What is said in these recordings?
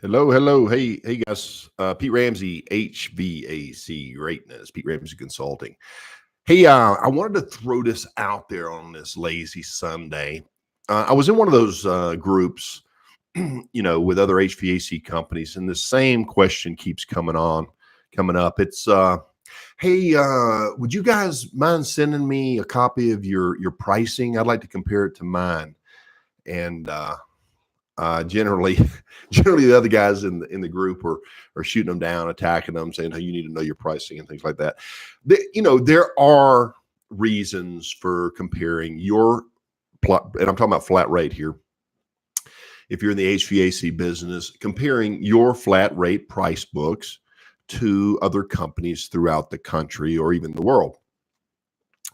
Hello, hello. Hey guys. Pete Ramsey, HVAC Greatness, Pete Ramsey Consulting. Hey, I wanted to throw this out there on this lazy Sunday. I was in one of those groups, with other HVAC companies, and the same question keeps coming up. It's, hey, would you guys mind sending me a copy of your pricing? I'd like to compare it to mine. And generally, generally the other guys in the group are shooting them down, attacking them, saying, "Hey, you need to know your pricing," and things like that. There are reasons for comparing your and I'm talking about flat rate here. If you're in the HVAC business, comparing your flat rate price books to other companies throughout the country or even the world.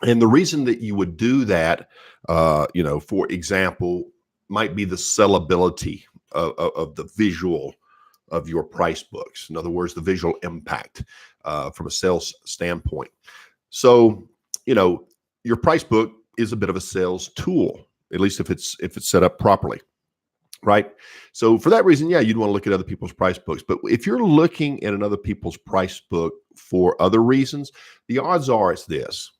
And the reason that you would do that, for example, might be the sellability of the visual of your price books. In other words, the visual impact from a sales standpoint. So, your price book is a bit of a sales tool, at least if it's set up properly, right? So for that reason, yeah, you'd want to look at other people's price books. But if you're looking at another people's price book for other reasons, the odds are it's this: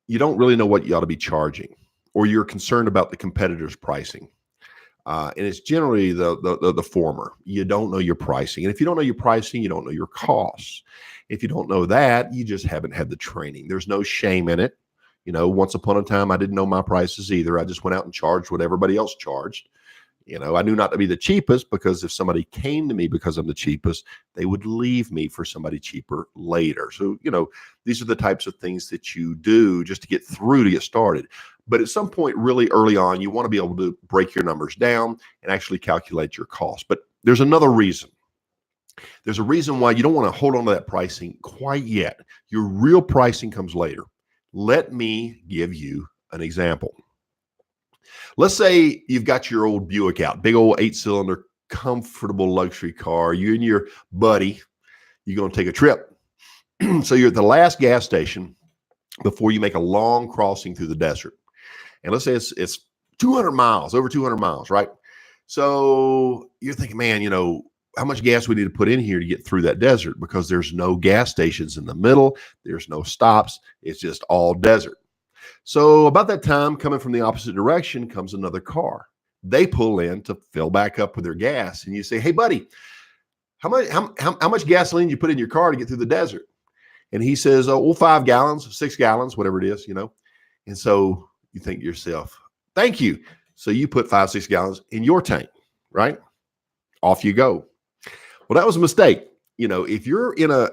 you don't really know what you ought to be charging, or you're concerned about the competitor's pricing. And it's generally the former. You don't know your pricing. And if you don't know your pricing, you don't know your costs. If you don't know that, you just haven't had the training. There's no shame in it. Once upon a time, I didn't know my prices either. I just went out and charged what everybody else charged. I knew not to be the cheapest, because if somebody came to me because I'm the cheapest, they would leave me for somebody cheaper later. So, these are the types of things that you do just to get through, to get started. But at some point really early on, you want to be able to break your numbers down and actually calculate your costs. But there's another reason. There's a reason why you don't want to hold on to that pricing quite yet. Your real pricing comes later. Let me give you an example. Let's say you've got your old Buick out, big old 8-cylinder, comfortable luxury car. You and your buddy, you're going to take a trip. So you're at the last gas station before you make a long crossing through the desert. And let's say it's 200 miles, over 200 miles, right? So you're thinking, man, how much gas we need to put in here to get through that desert, because there's no gas stations in the middle. There's no stops. It's just all desert. So about that time, coming from the opposite direction comes another car. They pull in to fill back up with their gas. And you say, "Hey, buddy, how much gasoline you put in your car to get through the desert?" And he says, "Oh, well, 5 gallons, 6 gallons, whatever it is, And so you think to yourself, "Thank you." So you put 5, 6 gallons in your tank, right? Off you go. Well, that was a mistake. If you're in a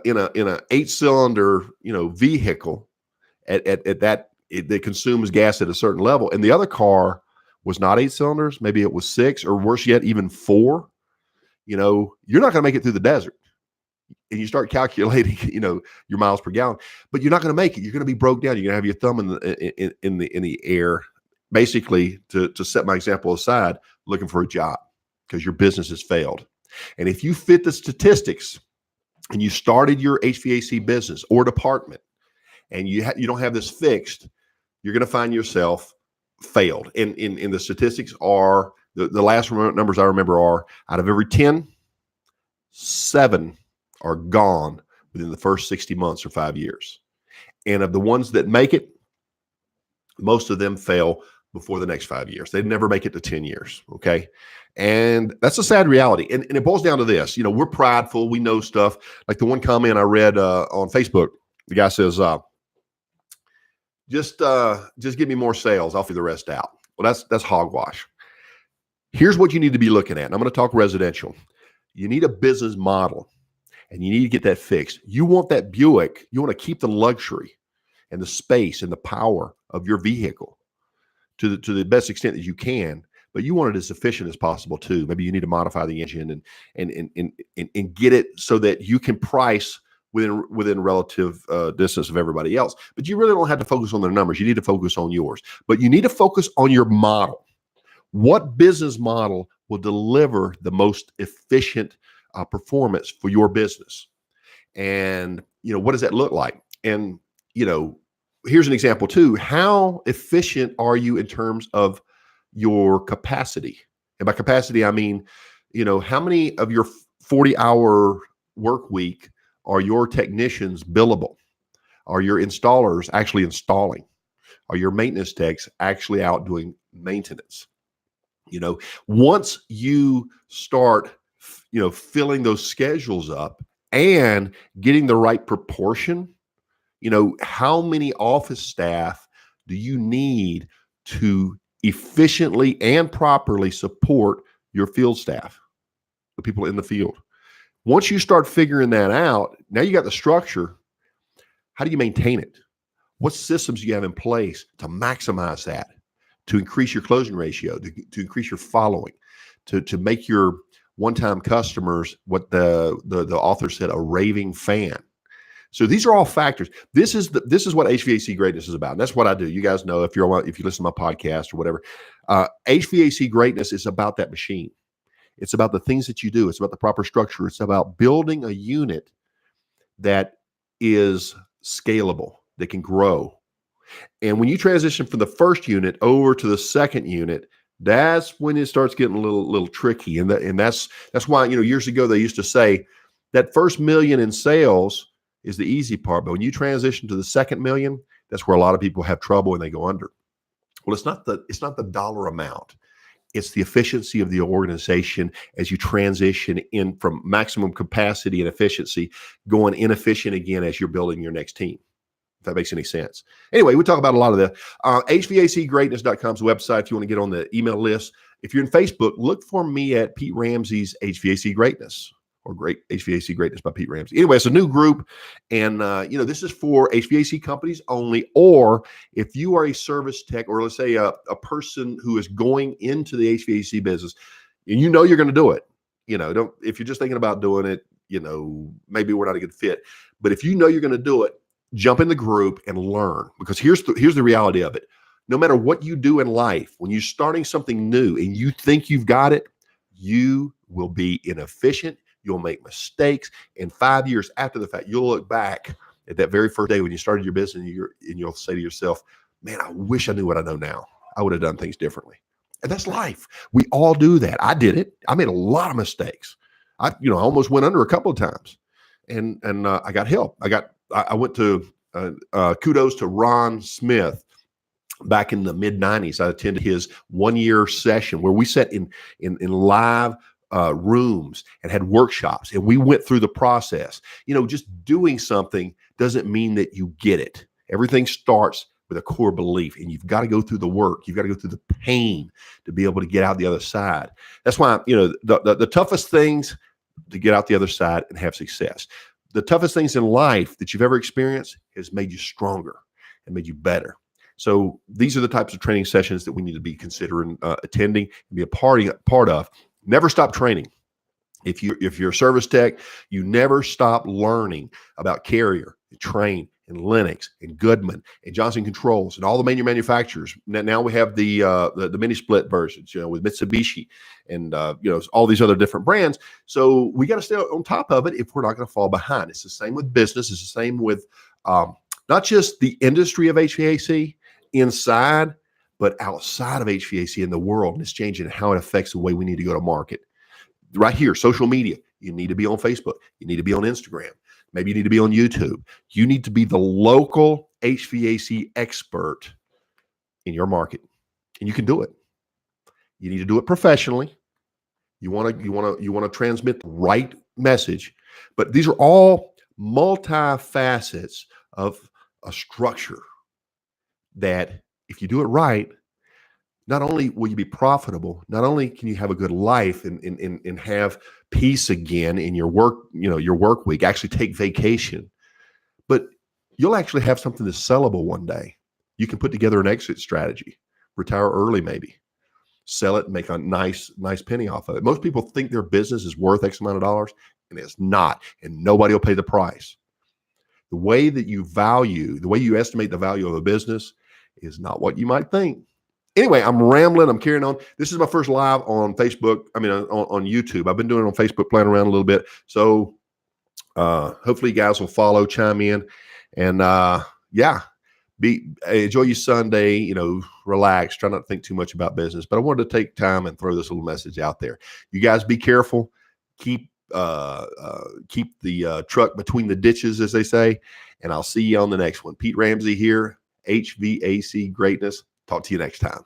8-cylinder, vehicle at that, that consumes gas at a certain level, and the other car was not 8 cylinders, maybe it was 6, or worse yet, even 4, you're not going to make it through the desert. And you start calculating, your miles per gallon, but you're not going to make it. You're going to be broke down. You're going to have your thumb in the air, basically, to set my example aside, looking for a job, because your business has failed. And if you fit the statistics and you started your HVAC business or department, and you don't have this fixed, you're going to find yourself failed. And in the statistics are, the last numbers I remember are, out of every 10, 7 are gone within the first 60 months or 5 years. And of the ones that make it, most of them fail before the next 5 years. They'd never make it to 10 years. Okay. And that's a sad reality. And it boils down to this, we're prideful. We know stuff. Like the one comment I read on Facebook, the guy says, just give me more sales. I'll figure the rest out. Well, that's hogwash. Here's what you need to be looking at. And I'm going to talk residential. You need a business model, and you need to get that fixed. You want that Buick. You want to keep the luxury and the space and the power of your vehicle to the best extent that you can, but you want it as efficient as possible too. Maybe you need to modify the engine and get it so that you can price within relative distance of everybody else. But you really don't have to focus on their numbers. You need to focus on yours. But you need to focus on your model. What business model will deliver the most efficient performance for your business? And, what does that look like? And, here's an example too. How efficient are you in terms of your capacity? And by capacity, I mean, How many of your 40-hour work week are your technicians billable? Are your installers actually installing? Are your maintenance techs actually out doing maintenance? Once you start, filling those schedules up and getting the right proportion, how many office staff do you need to efficiently and properly support your field staff, the people in the field? Once you start figuring that out, now you got the structure. How do you maintain it? What systems do you have in place to maximize that, to increase your closing ratio, to increase your following, to make your one-time customers, what the author said, a raving fan? So these are all factors. This is what HVAC greatness is about. And that's what I do. You guys know, if you listen to my podcast or whatever, HVAC greatness is about that machine. It's about the things that you do. It's about the proper structure. It's about building a unit that is scalable, that can grow. And when you transition from the first unit over to the second unit, that's when it starts getting a little tricky. And that's why, years ago they used to say that first million in sales is the easy part, but when you transition to the second million, that's where a lot of people have trouble and they go under. Well, it's not the dollar amount. It's the efficiency of the organization as you transition in from maximum capacity and efficiency, going inefficient again as you're building your next team. If that makes any sense. Anyway, we talk about a lot of that. HVACgreatness.com's website if you want to get on the email list. If you're in Facebook, look for me at Pete Ramsey's HVAC Greatness, or Great HVAC Greatness by Pete Ramsey. Anyway, it's a new group, and this is for HVAC companies only, or if you are a service tech, or let's say a person who is going into the HVAC business, and you're going to do it. If you're just thinking about doing it, maybe we're not a good fit. But if you're going to do it, jump in the group and learn, because here's the reality of it. No matter what you do in life, when you're starting something new and you think you've got it, you will be inefficient. You'll make mistakes. And 5 years after the fact, you'll look back at that very first day when you started your business and you'll say to yourself, man, I wish I knew what I know now. I would have done things differently. And that's life. We all do that. I did it. I made a lot of mistakes. I almost went under a couple of times, and I got help. I went to kudos to Ron Smith back in the mid 90s. I attended his 1-year session where we sat in live rooms and had workshops, and we went through the process. Just doing something doesn't mean that you get it. Everything starts with a core belief, and you've got to go through the work. You've got to go through the pain to be able to get out the other side. That's why, the toughest things to get out the other side and have success. The toughest things in life that you've ever experienced has made you stronger and made you better. So these are the types of training sessions that we need to be considering attending and be a part of. Never stop training. If you're a service tech, you never stop learning about Carrier, and Trane, and Lennox, and Goodman, and Johnson Controls, and all the major manufacturers. Now we have the mini split versions, with Mitsubishi, and all these other different brands. So we got to stay on top of it if we're not going to fall behind. It's the same with business. It's the same with not just the industry of HVAC inside, but outside of HVAC in the world, and it's changing how it affects the way we need to go to market. Right here, social media. You need to be on Facebook. You need to be on Instagram. Maybe you need to be on YouTube. You need to be the local HVAC expert in your market, and you can do it. You need to do it professionally. You want to transmit the right message, but these are all multi-facets of a structure that, if you do it right, not only will you be profitable, not only can you have a good life and have peace again in your work, your work week, actually take vacation, but you'll actually have something that's sellable one day. You can put together an exit strategy, retire early maybe, sell it and make a nice penny off of it. Most people think their business is worth X amount of dollars, and it's not, and nobody will pay the price. The way you estimate the value of a business is not what you might think. Anyway, I'm rambling. I'm carrying on. This is my first live on Facebook. On YouTube. I've been doing it on Facebook, playing around a little bit. So hopefully you guys will follow, chime in. And Enjoy your Sunday, relax, try not to think too much about business. But I wanted to take time and throw this little message out there. You guys be careful. Keep the truck between the ditches, as they say. And I'll see you on the next one. Pete Ramsey here, HVAC Greatness. Talk to you next time.